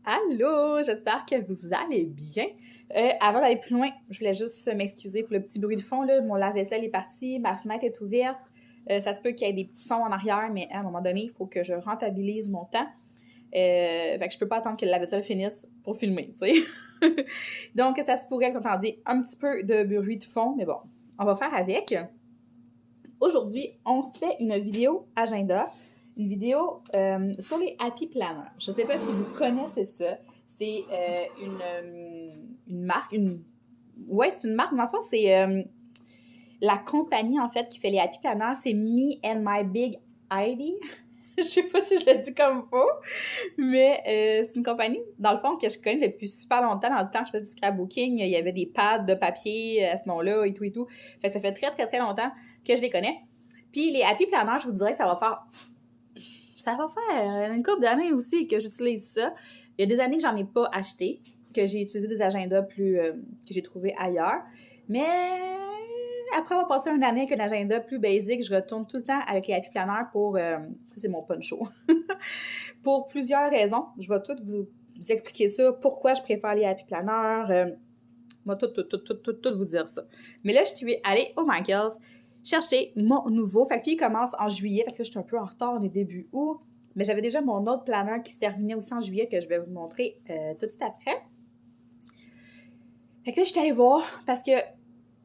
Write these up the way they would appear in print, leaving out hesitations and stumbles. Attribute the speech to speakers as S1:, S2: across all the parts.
S1: Allô, j'espère que vous allez bien. Avant d'aller plus loin, je voulais juste m'excuser pour le petit bruit de fond, là. Mon lave-vaisselle est parti, ma fenêtre est ouverte. Ça se peut qu'il y ait des petits sons en arrière, mais à un moment donné, il faut que je rentabilise mon temps. Fait que je peux pas attendre que le lave-vaisselle finisse pour filmer, tu sais. Donc, ça se pourrait que vous entendiez un petit peu de bruit de fond, mais bon, on va faire avec. Aujourd'hui, on se fait une vidéo agenda, une vidéo sur les Happy Planners. Je ne sais pas si vous connaissez ça. C'est une marque, ouais, c'est une marque. Dans le fond, c'est la compagnie, en fait, qui fait les Happy Planners. C'est Me and My Big ID. Je sais pas si je le dis comme faut, mais c'est une compagnie, dans le fond, que je connais depuis super longtemps. Dans le temps que je faisais du scrapbooking, il y avait des pads de papier à ce nom-là et tout et tout. Fait que ça fait très, très, très longtemps que je les connais. Puis les Happy Planners, je vous dirais que ça va faire une couple d'années aussi que j'utilise ça. Il y a des années que j'en ai pas acheté, que j'ai utilisé des agendas que j'ai trouvés ailleurs. Mais après avoir passé une année avec un agenda plus basique, je retourne tout le temps avec les Happy Planners pour... c'est mon poncho. Pour plusieurs raisons. Je vais toutes vous expliquer ça, pourquoi je préfère les Happy Planners. Moi, tout vous dire ça. Mais là, je suis allée au Michaels chercher mon nouveau. Fait que lui, il commence en juillet. Fait que là, je suis un peu en retard, on est début août. Mais j'avais déjà mon autre planner qui se terminait aussi en juillet que je vais vous montrer tout de suite après. Fait que là, je suis allée voir parce que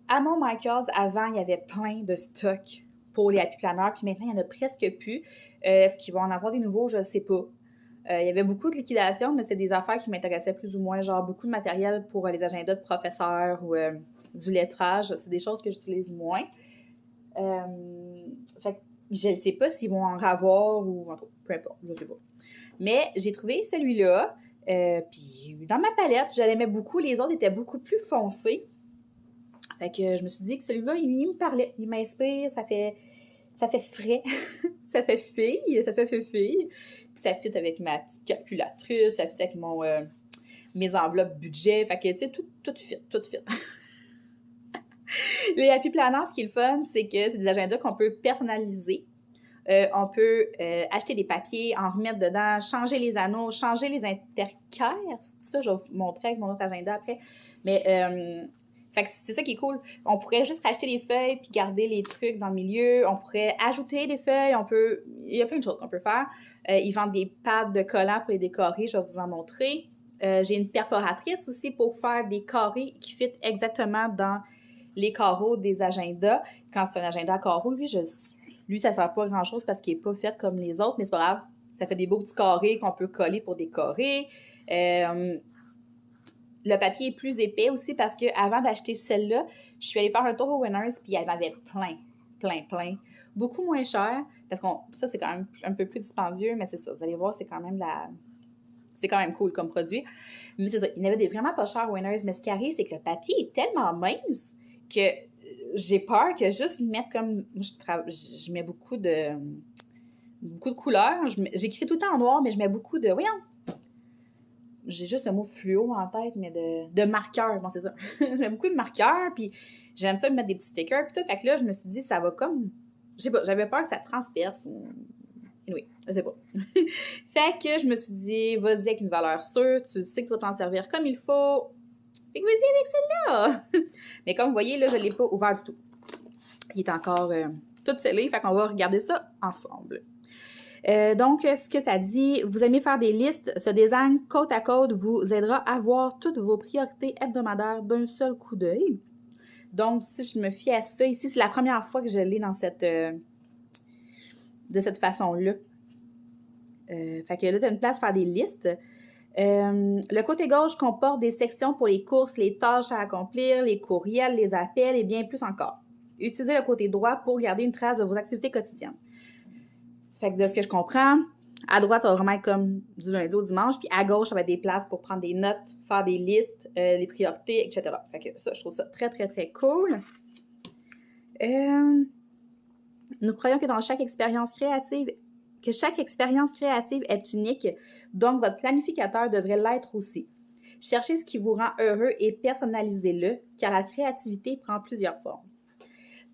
S1: à mon Michaels, avant, il y avait plein de stocks pour les Happy Planners. Puis maintenant, il n'y en a presque plus. Est-ce qu'ils vont en avoir des nouveaux? Je ne sais pas. Il y avait beaucoup de liquidations, mais c'était des affaires qui m'intéressaient plus ou moins, genre beaucoup de matériel pour les agendas de professeurs ou du lettrage. C'est des choses que j'utilise moins. Fait que je ne sais pas s'ils vont en avoir ou en tout cas, peu importe, je ne sais pas. Mais j'ai trouvé celui-là, puis dans ma palette, je l'aimais beaucoup. Les autres étaient beaucoup plus foncés. Fait que je me suis dit que celui-là, il me parlait, il m'inspire, ça fait frais, ça fait fille, ça fait fille. Puis ça fit avec ma petite calculatrice, ça fit avec mes enveloppes budget. Fait que, tu sais, tout fit. Les Happy Planners, ce qui est le fun, c'est que c'est des agendas qu'on peut personnaliser. On peut acheter des papiers, en remettre dedans, changer les anneaux, changer les intercaires. C'est ça, je vais vous montrer avec mon autre agenda après. Mais fait que c'est ça qui est cool. On pourrait juste racheter les feuilles puis garder les trucs dans le milieu. On pourrait ajouter des feuilles. Il y a plein de choses qu'on peut faire. Ils vendent des pads de collants pour les décorer. Je vais vous en montrer. J'ai une perforatrice aussi pour faire des carrés qui fit exactement dans les carreaux des agendas. Quand c'est un agenda à carreaux, lui, ça ne sert pas à grand-chose parce qu'il n'est pas fait comme les autres, mais c'est pas grave. Ça fait des beaux petits carrés qu'on peut coller pour décorer. Le papier est plus épais aussi parce que avant d'acheter celle-là, je suis allée faire un tour au Winners puis il y en avait plein. Beaucoup moins cher parce que ça, c'est quand même un peu plus dispendieux, mais c'est ça. Vous allez voir, c'est quand même cool comme produit. Mais c'est ça, il y en avait des vraiment pas chers Winners, mais ce qui arrive, c'est que le papier est tellement mince que j'ai peur que juste mettre comme... Je mets beaucoup de couleurs. J'écris tout le temps en noir, mais je mets beaucoup de... Voyons! J'ai juste le mot fluo en tête, mais de marqueurs. Bon, c'est ça. Je mets beaucoup de marqueurs, puis j'aime ça mettre des petits stickers, puis tout. Fait que là, je me suis dit, ça va comme... Je sais pas, j'avais peur que ça transperce ou... Oui, je sais pas. Fait que je me suis dit, vas-y avec une valeur sûre, tu sais que tu vas t'en servir comme il faut. Fait que vas-y avec celle-là! Mais comme vous voyez, là, je l'ai pas ouvert du tout. Il est encore tout scellé, fait qu'on va regarder ça ensemble. Donc, ce que ça dit, vous aimez faire des listes, ce design côte à côte vous aidera à voir toutes vos priorités hebdomadaires d'un seul coup d'œil. Donc, si je me fie à ça, ici, c'est la première fois que je l'ai dans de cette façon-là. Fait que là, tu as une place pour faire des listes. Le côté gauche comporte des sections pour les courses, les tâches à accomplir, les courriels, les appels et bien plus encore. Utilisez le côté droit pour garder une trace de vos activités quotidiennes. Fait que de ce que je comprends, à droite, ça va vraiment être comme du lundi au dimanche, puis à gauche, ça va être des places pour prendre des notes, faire des listes, les priorités, etc. Fait que ça, je trouve ça très, très, très cool. Nous croyons que chaque expérience créative est unique, donc votre planificateur devrait l'être aussi. Cherchez ce qui vous rend heureux et personnalisez-le, car la créativité prend plusieurs formes.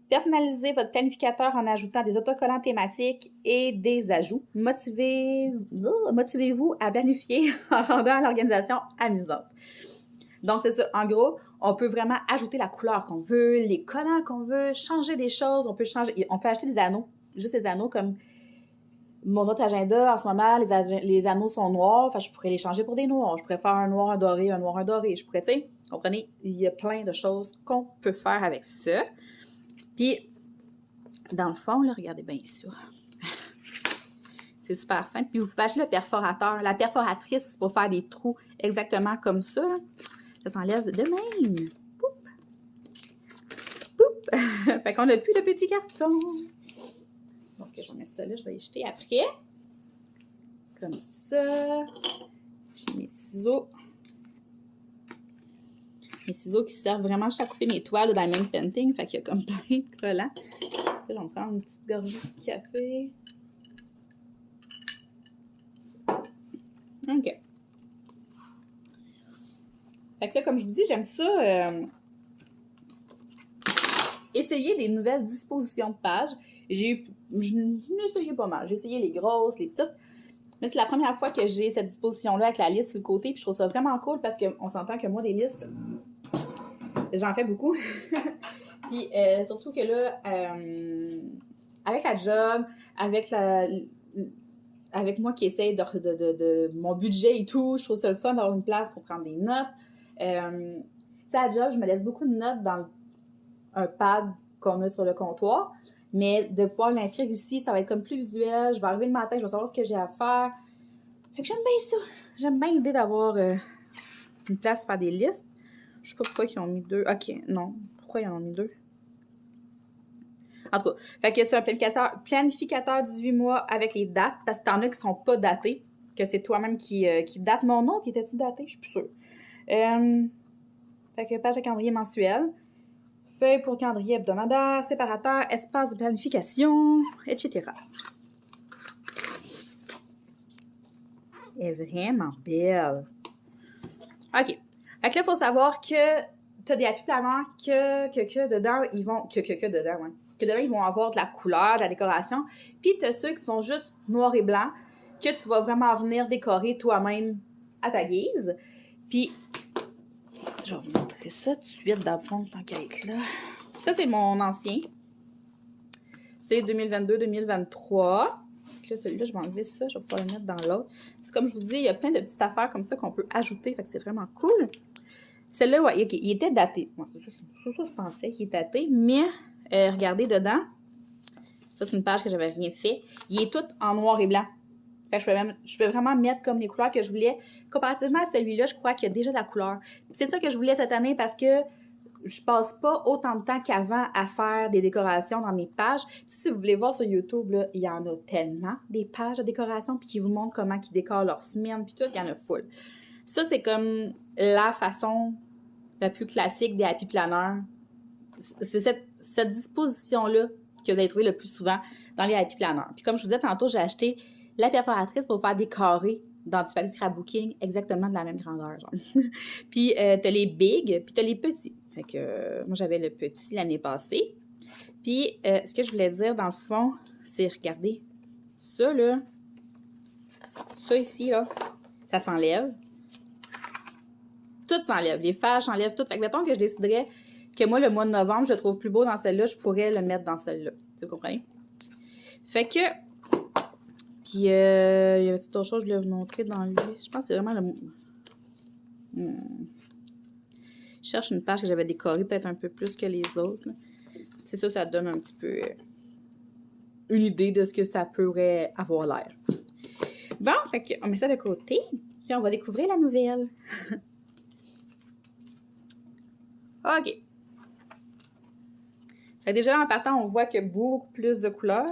S1: Personnalisez votre planificateur en ajoutant des autocollants thématiques et des ajouts. Motivez-vous à planifier en rendant l'organisation amusante. Donc, c'est ça. En gros, on peut vraiment ajouter la couleur qu'on veut, les collants qu'on veut, changer des choses. On peut acheter des anneaux, juste des anneaux comme mon autre agenda. En ce moment, les anneaux sont noirs. Enfin, je pourrais les changer pour des noirs. Je pourrais faire un noir, un doré, un noir, un doré. Je pourrais, tu sais, comprenez? Il y a plein de choses qu'on peut faire avec ça. Puis, dans le fond, là, regardez bien ici. C'est super simple. Puis, vous pouvez acheter le perforateur, la perforatrice pour faire des trous exactement comme ça. Ça s'enlève de même. Poup! Poup! Fait qu'on n'a plus de petits cartons. Donc, je vais mettre ça là. Je vais les jeter après. Comme ça. J'ai mes ciseaux. Mes ciseaux qui servent vraiment juste à couper mes toiles de Diamond Painting. Fait qu'il y a comme plein de collants. Là, je vais me prendre une petite gorgée de café. OK. Fait que là, comme je vous dis, j'aime ça essayer des nouvelles dispositions de pages. J'ai essayé pas mal. J'ai essayé les grosses, les petites. Mais c'est la première fois que j'ai cette disposition-là avec la liste sur le côté. Puis je trouve ça vraiment cool parce qu'on s'entend que moi, des listes, j'en fais beaucoup. Puis surtout que là, avec la job, avec moi qui essaye de mon budget et tout, je trouve ça le fun d'avoir une place pour prendre des notes. Tu sais, à la job, je me laisse beaucoup de notes dans un pad qu'on a sur le comptoir, mais de pouvoir l'inscrire ici, ça va être comme plus visuel. Je vais arriver le matin, je vais savoir ce que j'ai à faire. Fait que j'aime bien ça. J'aime bien l'idée d'avoir une place pour faire des listes. Je sais pas pourquoi ils ont mis 2. OK, non. Pourquoi ils en ont mis 2? En tout cas, fait que c'est un planificateur 18 mois avec les dates, parce que t'en as qui sont pas datés, que c'est toi-même qui date. Mon nom, qui était-tu daté? Je suis plus sûre. Fait que page de calendrier mensuel, feuille pour calendrier hebdomadaire, séparateur, espace de planification, etc. Elle est vraiment belle. OK. Fait que là, il faut savoir que tu as des happy planners que dedans, ils vont... dedans, ouais. Que dedans, ils vont avoir de la couleur, de la décoration. Puis, tu as ceux qui sont juste noirs et blancs, que tu vas vraiment venir décorer toi-même à ta guise. Puis, je vais vous montrer ça tout de suite dans le fond de t'enquête, là. Ça, c'est mon ancien. C'est 2022-2023. Là, celui-là, je vais enlever ça. Je vais pouvoir le mettre dans l'autre. C'est comme je vous dis, il y a plein de petites affaires comme ça qu'on peut ajouter. Fait que c'est vraiment cool. Celle-là, ouais, okay, il était daté. Ouais, c'est ça, je pensais qu'il était daté. Mais, regardez dedans. Ça, c'est une page que j'avais rien fait. Il est tout en noir et blanc. Fait que je peux vraiment mettre comme les couleurs que je voulais. Comparativement à celui-là, je crois qu'il y a déjà de la couleur. C'est ça que je voulais cette année parce que je passe pas autant de temps qu'avant à faire des décorations dans mes pages. Si vous voulez voir sur YouTube, là, il y en a tellement des pages de décoration puis qui vous montrent comment ils décorent leur semaine puis tout, il y en a full. Ça, c'est comme la façon la plus classique des happy planners. C'est cette disposition-là que vous allez trouver le plus souvent dans les happy planners. Puis comme je vous disais tantôt, j'ai acheté la perforatrice pour faire des carrés dans du papier scrapbooking exactement de la même grandeur. Genre. Puis t'as les big, puis t'as les petits. Fait que moi, j'avais le petit l'année passée. Puis ce que je voulais dire, dans le fond, c'est, regardez, ça, là, ça ici, là, ça s'enlève. Tout s'enlève. Les fâches s'enlèvent tout. Fait que mettons que je déciderais que moi, le mois de novembre, je le trouve plus beau dans celle-là, je pourrais le mettre dans celle-là. Vous comprenez? Fait que... Puis, il y avait d'autres choses que je voulais vous montrer dans lui. Je pense que c'est vraiment le... Je cherche une page que j'avais décorée peut-être un peu plus que les autres. C'est ça, ça donne un petit peu une idée de ce que ça pourrait avoir l'air. Bon, fait qu'on met ça de côté, puis on va découvrir la nouvelle. OK. Fait que déjà, en partant, on voit qu'il y a beaucoup plus de couleurs.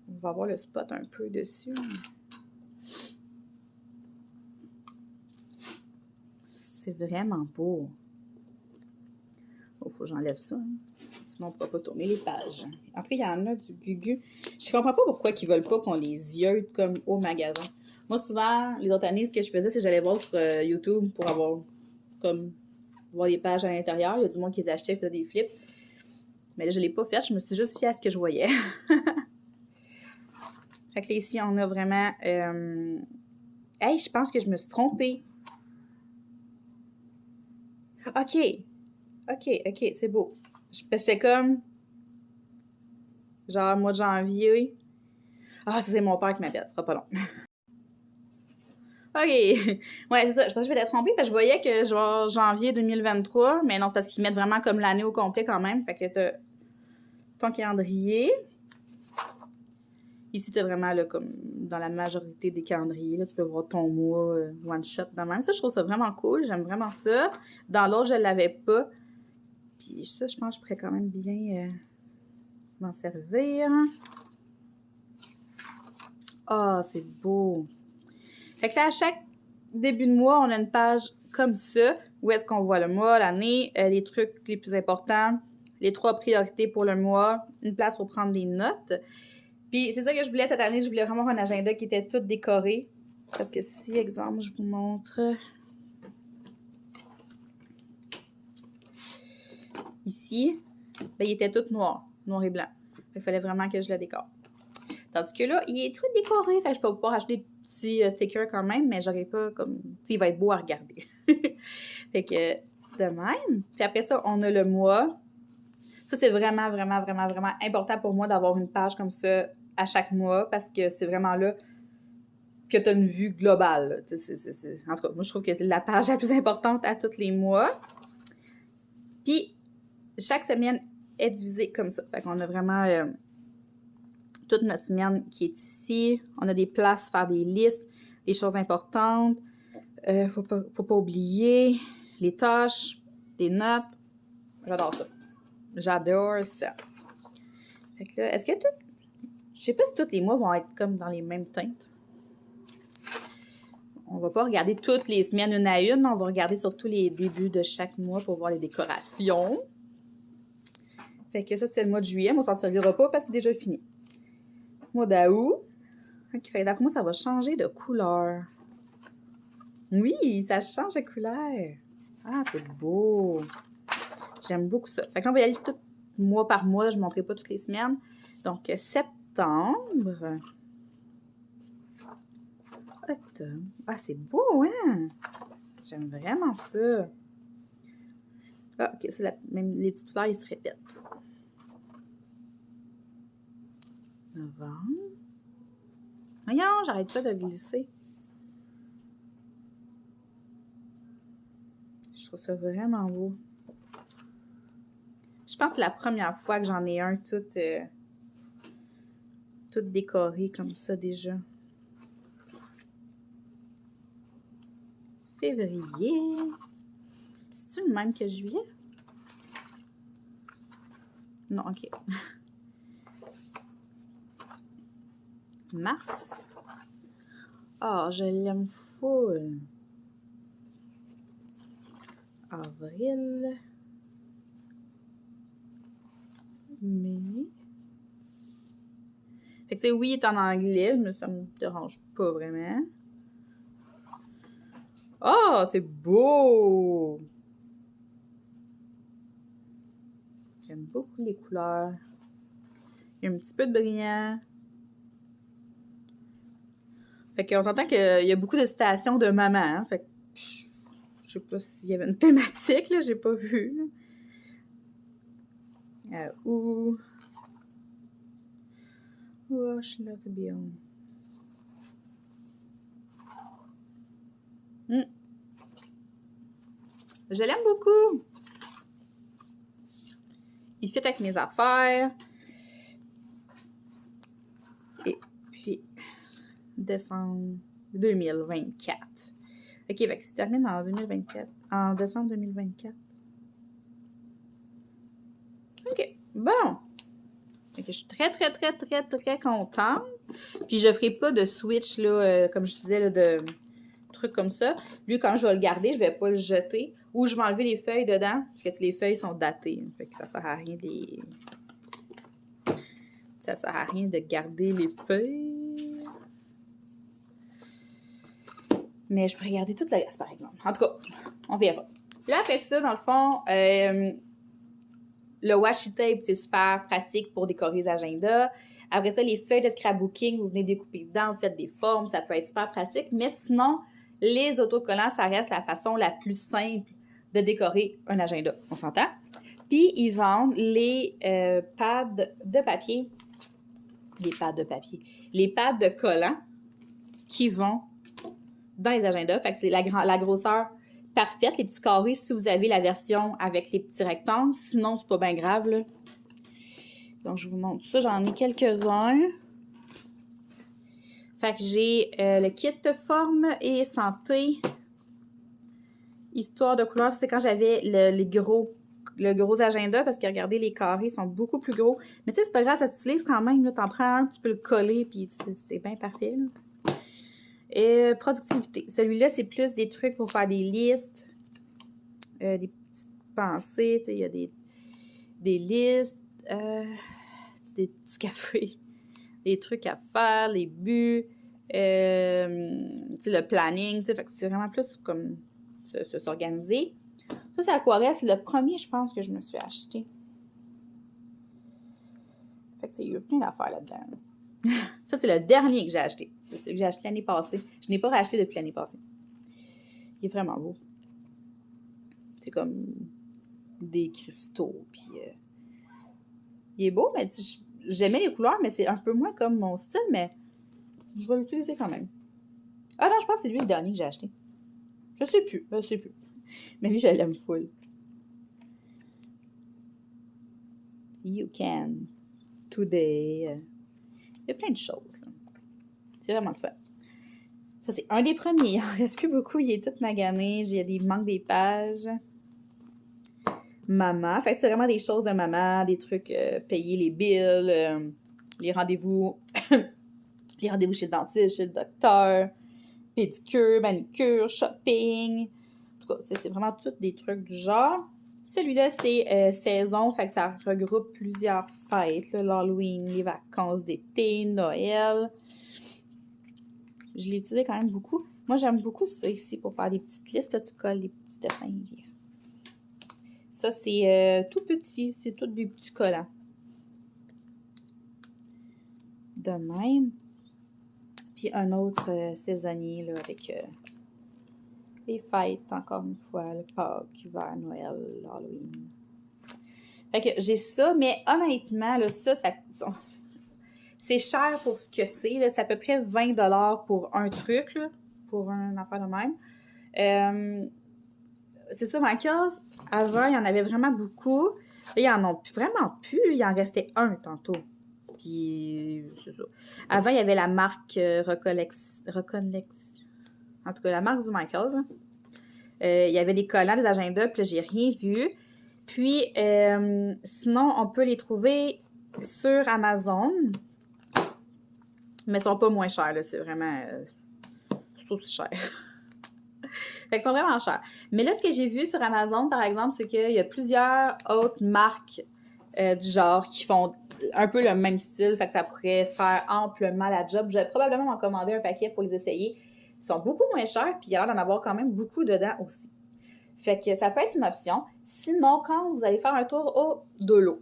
S1: On va voir le spot un peu dessus. C'est vraiment beau. Oh, faut que j'enlève ça. Hein. Sinon, on ne pourra pas tourner les pages. En tout cas, il y en a du gugu. Je comprends pas pourquoi ils veulent pas qu'on les yeude comme au magasin. Moi, souvent, les autres années, ce que je faisais, c'est que j'allais voir sur YouTube pour avoir comme voir les pages à l'intérieur. Il y a du monde qui les achetait, faisait des flips. Mais là, je ne l'ai pas fait. Je me suis juste fiée à ce que je voyais. Fait que là, ici, on a vraiment... Hey, je pense que je me suis trompée. OK. OK, c'est beau. J'étais comme... Genre, mois de janvier. Ah, ça, c'est mon père qui m'appelle. Ce sera pas long. OK. Ouais, c'est ça. Je pense que je m'étais trompée parce que je voyais que genre janvier 2023, mais non, c'est parce qu'ils mettent vraiment comme l'année au complet quand même. Fait que t'as ton calendrier. Ici, t'as vraiment là, comme dans la majorité des calendriers, là, tu peux voir ton mois one shot de même. Ça, je trouve ça vraiment cool. J'aime vraiment ça. Dans l'autre, je l'avais pas. Puis ça, je pense que je pourrais quand même bien m'en servir. Ah, c'est beau. Fait que là, à chaque début de mois, on a une page comme ça, où est-ce qu'on voit le mois, l'année, les trucs les plus importants, les 3 priorités pour le mois, une place pour prendre des notes. Puis c'est ça que je voulais cette année, je voulais vraiment un agenda qui était tout décoré. Parce que si, exemple, je vous montre... Ici, ben, il était tout noir et blanc. Il fallait vraiment que je le décore. Tandis que là, il est tout décoré, fait que je peux pas acheter des petits stickers quand même, mais j'aurais pas comme... il va être beau à regarder. Fait que, de même. Puis après ça, on a le mois. Ça, c'est vraiment, vraiment, vraiment, vraiment important pour moi d'avoir une page comme ça à chaque mois parce que c'est vraiment là que tu as une vue globale. En tout cas, moi, je trouve que c'est la page la plus importante à tous les mois. Puis, chaque semaine est divisée comme ça. Fait qu'on a vraiment toute notre semaine qui est ici. On a des places pour faire des listes, des choses importantes. Faut pas oublier les tâches, les notes. J'adore ça. J'adore ça. Fait que là, est-ce que tout... Je sais pas si tous les mois vont être comme dans les mêmes teintes. On va pas regarder toutes les semaines une à une. On va regarder surtout les débuts de chaque mois pour voir les décorations. Fait que ça, c'est le mois de juillet. Mais on s'en servira pas parce que c'est déjà fini. Mois d'août. OK, fait d'après moi, ça va changer de couleur. Oui, ça change de couleur. Ah, c'est beau. J'aime beaucoup ça. Fait que là, on va y aller tout mois par mois. Je ne montrerai pas toutes les semaines. Donc, septembre. Octobre. Ah, c'est beau, hein? J'aime vraiment ça. Ah, OK, c'est même les petites fleurs, ils se répètent. Novembre. Voyons, j'arrête pas de glisser. Je trouve ça vraiment beau. Je pense que c'est la première fois que j'en ai un tout décoré comme ça déjà. Février. C'est-tu le même que juillet? Non, OK. Mars. Ah, je l'aime full. Avril. Mai. Fait que, tu sais, oui, il est en anglais, mais ça me dérange pas vraiment. Oh, c'est beau! J'aime beaucoup les couleurs. Il y a un petit peu de brillant. Fait qu'on s'entend qu'il y a beaucoup de citations de maman. Hein? Fait que je sais pas s'il y avait une thématique, là, j'ai pas vu. Où? Oh, je love to be home. Je l'aime beaucoup. Il fit avec mes affaires. Et puis, décembre 2024. OK, fait que ça termine en 2024. En décembre 2024. OK, bon. Fait que je suis très, très, très, très, très contente. Puis je ferai pas de switch, là, comme je disais, là, de trucs comme ça. Lui, quand je vais le garder, je vais pas le jeter. Ou je vais enlever les feuilles dedans, parce que les feuilles sont datées. Fait que ça sert à rien de Ça sert à rien de garder les feuilles. Mais je pourrais garder toute la glace, par exemple. En tout cas, on verra. Là, après ça, dans le fond, le washi tape, c'est super pratique pour décorer les agendas. Après ça, les feuilles de scrapbooking, vous venez découper dedans, vous faites des formes, ça peut être super pratique. Mais sinon, les autocollants, ça reste la façon la plus simple de décorer un agenda. On s'entend? Puis, ils vendent les pads de papier. Les pads de papier. Les pads de collants qui vont dans les agendas. Fait que c'est la grosseur parfaite, les petits carrés, si vous avez la version avec les petits rectangles. Sinon, c'est pas bien grave, là. Donc, je vous montre ça. J'en ai quelques-uns. Fait que j'ai le kit forme et santé. Histoire de couleur. C'est quand j'avais le gros agenda, parce que regardez, les carrés sont beaucoup plus gros. Mais tu sais, c'est pas grave, ça s'utilise quand même. T'en prends un, tu peux le coller, puis c'est bien parfait, là. Productivité. Celui-là, c'est plus des trucs pour faire des listes, des petites pensées. Tu sais, il y a des listes, des petits cafés, des trucs à faire, les buts, tu sais, le planning. Tu sais, fait que c'est vraiment plus comme s'organiser. Ça, c'est Aquarelle. C'est le premier, je pense, que je me suis acheté. Fait que, tu sais, il y a eu plein d'affaires là-dedans. Là. Ça, c'est le dernier que j'ai acheté. C'est celui que j'ai acheté l'année passée. Je n'ai pas racheté depuis l'année passée. Il est vraiment beau. C'est comme des cristaux. Puis, il est beau, mais j'aimais les couleurs, mais c'est un peu moins comme mon style, mais je vais l'utiliser quand même. Ah non, je pense que c'est lui le dernier que j'ai acheté. Je sais plus. Mais lui, je l'aime full. You can. Today. Il y a plein de choses. Là. C'est vraiment le fun. Ça, c'est un des premiers. Il en reste plus beaucoup. Il est tout magané. Il manque des pages. Maman. Fait que c'est vraiment des choses de maman. Des trucs, payer les bills, les rendez-vous. Les rendez-vous chez le dentiste, chez le docteur. Pédicure, manicure, shopping. En tout cas, c'est vraiment tous des trucs du genre. Celui-là, c'est saison, fait que ça regroupe plusieurs fêtes. L'Halloween, les vacances d'été, Noël. Je l'ai utilisé quand même beaucoup. Moi, j'aime beaucoup ça ici pour faire des petites listes. Là, tu colles des petits dessins. Ça, c'est tout petit. C'est tout des petits collants. De même. Puis un autre saisonnier là, avec les fêtes, encore une fois. Le Pâques, hiver, Noël, Halloween. Fait que j'ai ça, mais honnêtement, là, ça c'est cher pour ce que c'est. C'est à peu près 20$ pour un truc, là, pour un affaire de même. C'est ça, ma case. Avant, il y en avait vraiment beaucoup. Là, il y en a vraiment plus. Il en restait un tantôt. Puis, c'est ça. Avant, il y avait la marque Recolex. En tout cas, la marque du Michaels. Hein. Il y avait des collants, des agendas, puis là, j'ai rien vu. Puis, sinon, on peut les trouver sur Amazon. Mais ils sont pas moins chers, là. C'est vraiment... c'est aussi cher. Fait qu'ils sont vraiment chers. Mais là, ce que j'ai vu sur Amazon, par exemple, c'est qu'il y a plusieurs autres marques du genre qui font un peu le même style. Fait que ça pourrait faire amplement la job. Je vais probablement m'en commander un paquet pour les essayer. Ils sont beaucoup moins chers, puis il y a l'air d'en avoir quand même beaucoup dedans aussi. Fait que ça peut être une option. Sinon, quand vous allez faire un tour au Dolo,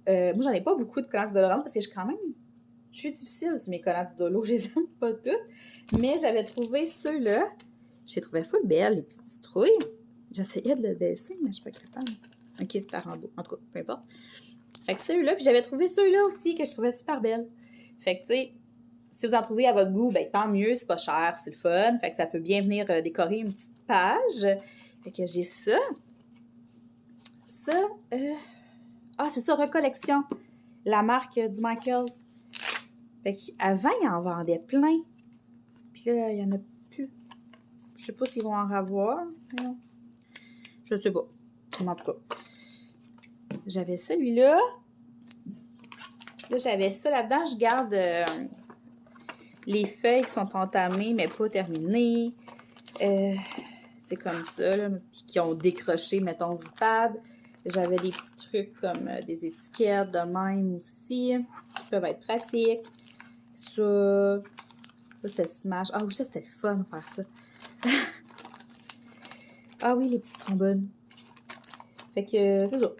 S1: moi, j'en ai pas beaucoup de collants Dolorama parce que je suis difficile sur mes collants Dolo. Je les aime pas toutes. Mais j'avais trouvé ceux-là. Je les trouvais full belles, les petites citrouilles. J'essayais de le baisser, mais je suis pas capable. Ok, Tarambo. En tout cas, peu importe. Fait que ceux-là, puis j'avais trouvé ceux-là aussi que je trouvais super belles. Fait que, tu sais, si vous en trouvez à votre goût, ben tant mieux, c'est pas cher, c'est le fun. Fait que ça peut bien venir décorer une petite page. Fait que j'ai ça. Ça, ah, c'est ça, Recollection. La marque du Michaels. Fait qu'avant, ils en vendaient plein. Puis là, il y en a plus. Je sais pas s'ils vont en avoir. Je sais pas. En tout cas. J'avais celui-là. Là, j'avais ça là-dedans. Je garde les feuilles qui sont entamées, mais pas terminées. C'est comme ça, là. Puis qui ont décroché, mettons, du pad. J'avais des petits trucs comme des étiquettes de même aussi. Qui peuvent être pratiques. Ça c'est Smash. Ah oui, ça, c'était le fun de faire ça. Ah oui, les petites trombones. Fait que c'est ça.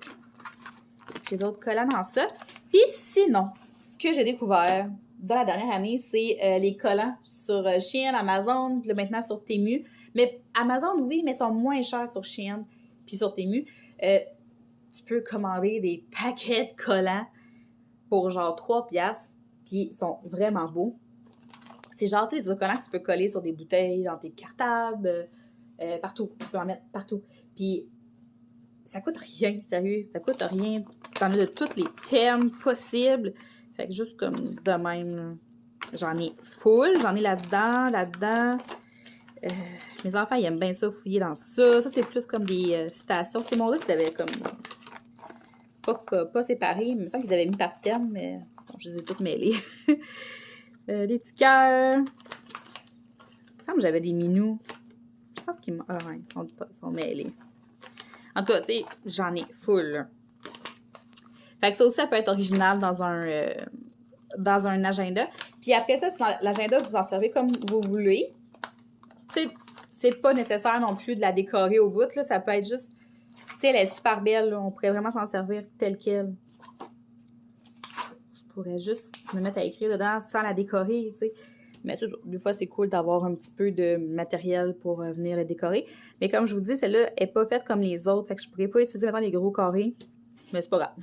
S1: J'ai d'autres collants dans ça. Puis sinon, ce que j'ai découvert dans la dernière année, c'est les collants sur Shein, Amazon, puis là, maintenant sur Temu. Mais Amazon, oui, mais sont moins chers sur Shein puis sur Temu. Tu peux commander des paquets de collants pour genre 3$, puis ils sont vraiment beaux. C'est genre, tu sais, des collants que tu peux coller sur des bouteilles, dans tes cartables, partout. Tu peux en mettre partout. Puis ça coûte rien, sérieux. Ça coûte rien. T'en as de tous les thèmes possibles. Fait que juste comme de même, j'en ai full. J'en ai là-dedans. Mes enfants, ils aiment bien ça, fouiller dans ça. Ça, c'est plus comme des citations. C'est mon gars qui avait comme pas séparés. Il me semble qu'ils avaient mis par thème, mais bon, je les ai toutes mêlées. Des petits cœurs. Il me semble que j'avais des minous. Je pense qu'ils sont mêlés. En tout cas, tu sais, j'en ai full. Là. Fait que ça aussi, ça peut être original dans un agenda. Puis après ça, dans l'agenda, vous en servez comme vous voulez. Tu sais, c'est pas nécessaire non plus de la décorer au bout. Là. Ça peut être juste... Tu sais, elle est super belle. Là. On pourrait vraiment s'en servir telle qu'elle. Je pourrais juste me mettre à écrire dedans sans la décorer, tu sais. Mais ça, des fois, c'est cool d'avoir un petit peu de matériel pour venir la décorer. Mais comme je vous dis, celle-là n'est pas faite comme les autres. Fait que je pourrais pas utiliser maintenant les gros carrés. Mais c'est pas grave.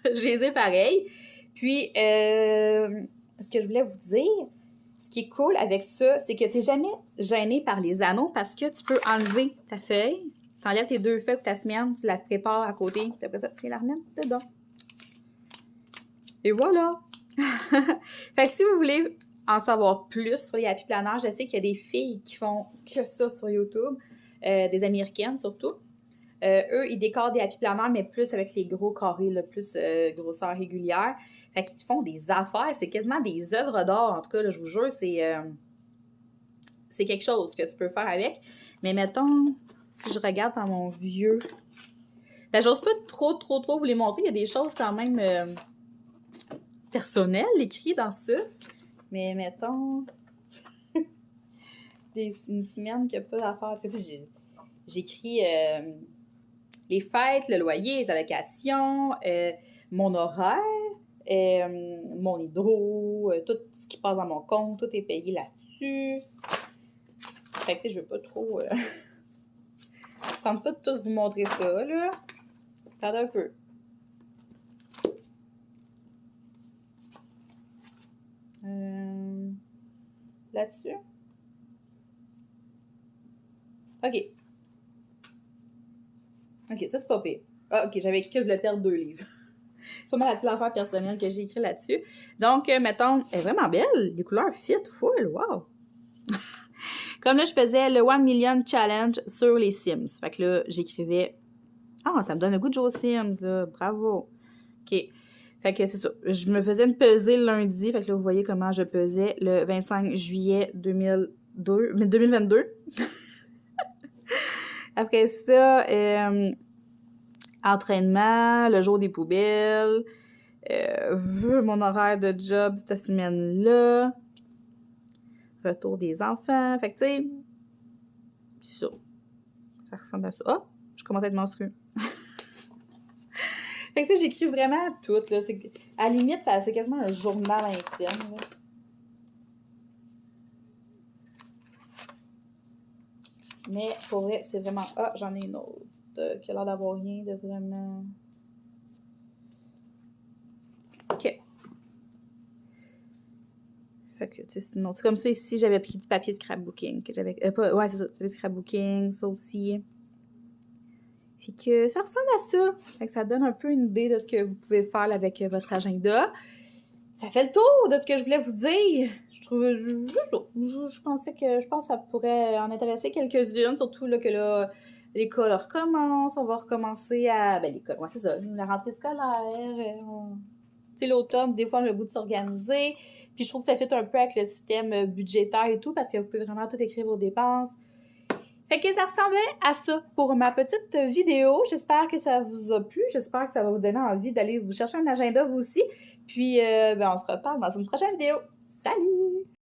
S1: Je les ai pareils. Puis, ce que je voulais vous dire, ce qui est cool avec ça, c'est que tu n'es jamais gêné par les anneaux parce que tu peux enlever ta feuille. Tu enlèves tes 2 feuilles pour ta semaine, tu la prépares à côté. Puis après ça, tu viens la remettre dedans. Et voilà! Fait que si vous voulez en savoir plus sur les happy planners, je sais qu'il y a des filles qui font que ça sur YouTube, des Américaines surtout. Eux, ils décorent des happy planners, mais plus avec les gros carrés, là, plus grosseur régulière. Fait qu'ils font des affaires, c'est quasiment des œuvres d'art, en tout cas, là, je vous jure, c'est quelque chose que tu peux faire avec. Mais mettons, si je regarde dans mon vieux... Ben, j'ose pas trop vous les montrer, il y a des choses quand même... personnel écrit dans ça. Mais mettons une semaine qui n'a pas d'affaires. Tu sais, j'écris les fêtes, le loyer, les allocations, mon horaire, mon hydro, tout ce qui passe dans mon compte, tout est payé là-dessus. Fait que tu sais, je veux pas trop... je tente pas de tout vous montrer ça, là. Attendez un peu. Là-dessus. OK. OK, ça, c'est pas pire. Ah, OK, j'avais écrit que je voulais perdre 2 livres. C'est pas mal la seule affaire personnelle que j'ai écrit là-dessus. Donc, mettons, elle est vraiment belle. Des couleurs fit, full, wow! Comme là, je faisais le 1 million challenge sur les Sims. Fait que là, j'écrivais... Ah, ça me donne le goût de jouer aux Sims, là. Bravo! OK. Fait que c'est ça. Je me faisais une pesée le lundi. Fait que là, vous voyez comment je pesais le 25 juillet 2022. Après ça, entraînement, le jour des poubelles, mon horaire de job cette semaine-là, retour des enfants. Fait que, tu sais, c'est ça. Ça ressemble à ça. Oh, je commence à être menstruée. Fait que, tu sais, j'écris vraiment tout, là. À la limite, c'est quasiment un journal intime, là. Mais, pour vrai, c'est vraiment... Ah, j'en ai une autre qui a l'air d'avoir rien de vraiment... OK. Fait que, tu sais, sinon, c'est comme ça, ici, j'avais pris du papier scrapbooking. Que j'avais... ouais, c'est ça, papier scrapbooking, ça aussi. Puis que ça ressemble à ça. Fait que ça donne un peu une idée de ce que vous pouvez faire avec votre agenda. Ça fait le tour de ce que je voulais vous dire. Je pense que ça pourrait en intéresser quelques-unes, surtout là, que là, l'école recommence. On va recommencer à... Ben, l'école, ouais, c'est ça. La rentrée scolaire. Tu sais, l'automne, des fois, on a le goût de s'organiser. Puis je trouve que ça fait un peu avec le système budgétaire et tout, parce que vous pouvez vraiment tout écrire vos dépenses. Fait que ça ressemblait à ça pour ma petite vidéo. J'espère que ça vous a plu. J'espère que ça va vous donner envie d'aller vous chercher un agenda vous aussi. Puis, on se reparle dans une prochaine vidéo. Salut!